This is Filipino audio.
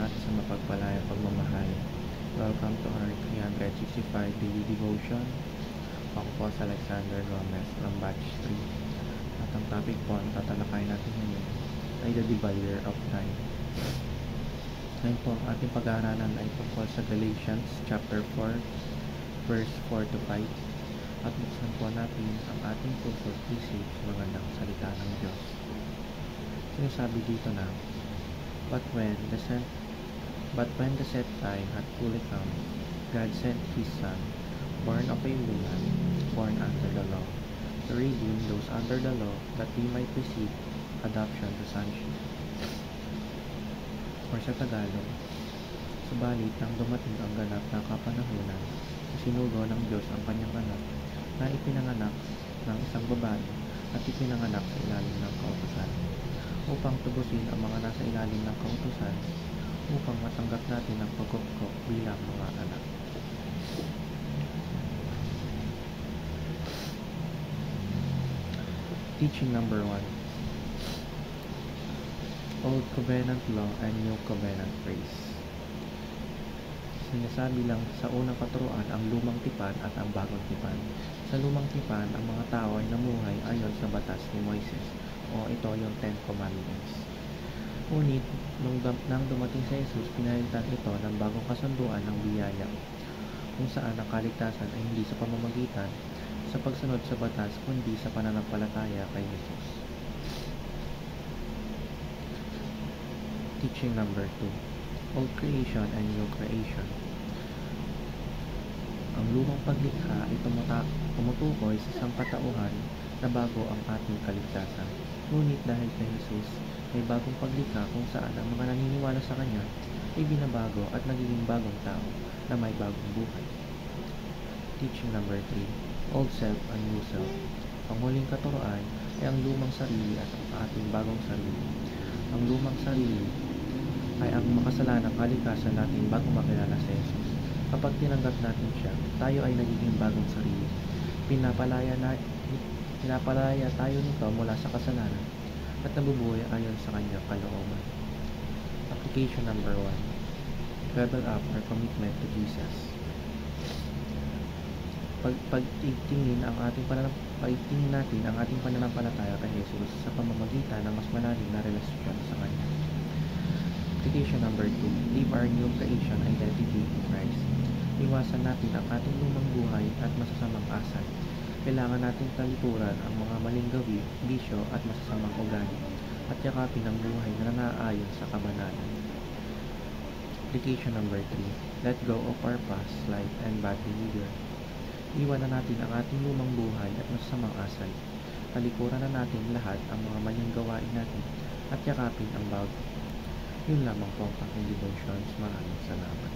natin sa mapagpalayang pagmamahal. Welcome to our 365 daily devotion. Ako po si Alexander Gomez ng Batch 3. At ang topic po na tatalakayin natin ngayon ay the divider of time. Ngayon po, ating pag-aaralan ay tungkol sa Galatians chapter 4, verse 4 to 5. At buksan po natin ang ating puso at isip sa magandang salita ng Diyos. Sinasabi dito na, But when the set time had fully come, God sent His Son, born of a woman, born under the law, to redeem those under the law, that we might receive adoption to sonship. Or sa Tagalog, subalit nang dumating ang ganap na kapanahunan, sinugo ng Diyos ang kanyang anak, na ipinanganak ng isang babae at ipinanganak sa ilalim ng kautusan, upang tubusin ang mga nasa ilalim ng kautusan, upang matanggap natin ang pagkukok bilang mga anak. Teaching number 1. Old Covenant Law and New Covenant Grace. Sinasabi lang sa unang paturuan ang lumang tipan at ang bagong tipan. Sa lumang tipan, ang mga tao ay namuhay ayon sa batas ni Moises, o ito yung 10 Commandments. Ngunit, nang dumating sa Jesus, pinalitan ito ng bagong kasunduan ng biyaya, kung saan ang kaligtasan ay hindi sa pamamagitan sa pagsunod sa batas, kundi sa pananampalataya kay Jesus. Teaching number 2. Old Creation and New Creation. Ang lumang paglikha ay tumutukoy sa isang katauhan na bago ang ating kaligtasan. Ngunit dahil kay Jesus, may bagong paglikha kung saan ang mga naniniwala sa Kanya ay binabago at nagiging bagong tao na may bagong buhay. Teaching number 3. Old Self and New Self. Ang huling katuroan ay ang lumang sarili at ang ating bagong sarili. Ang lumang sarili ay ang makasalanang kalikasan natin bago makilala si Jesus. Kapag tinanggap natin siya, tayo ay nagiging bagong sarili. Pinapalaya tayo nito mula sa kasalanan at nabubuhay ayon sa kanyang kalooban. Application number 1. Level up our commitment to Jesus. Pagtingin natin ang ating pananampalataya kay Jesus sa pamamagitan ng mas malalim na relasyon sa Kanya. Application number 2. Live our new creation identity in Christ. Iwasan natin ang ating lumang buhay at masasamang asal. Kailangan natin talikuran ang mga maling gawi, bisyo at masasamang ugali, at yakapin ang buhay na naaayon sa kabanalan. Application number 3. Let go of our past life and bad behavior. Iwan na natin ang ating lumang buhay at masasamang asal. Talikuran na natin lahat ang mga maling gawain natin at yakapin ang bago. Yun lamang po ang aking devotions. Maraming salamat.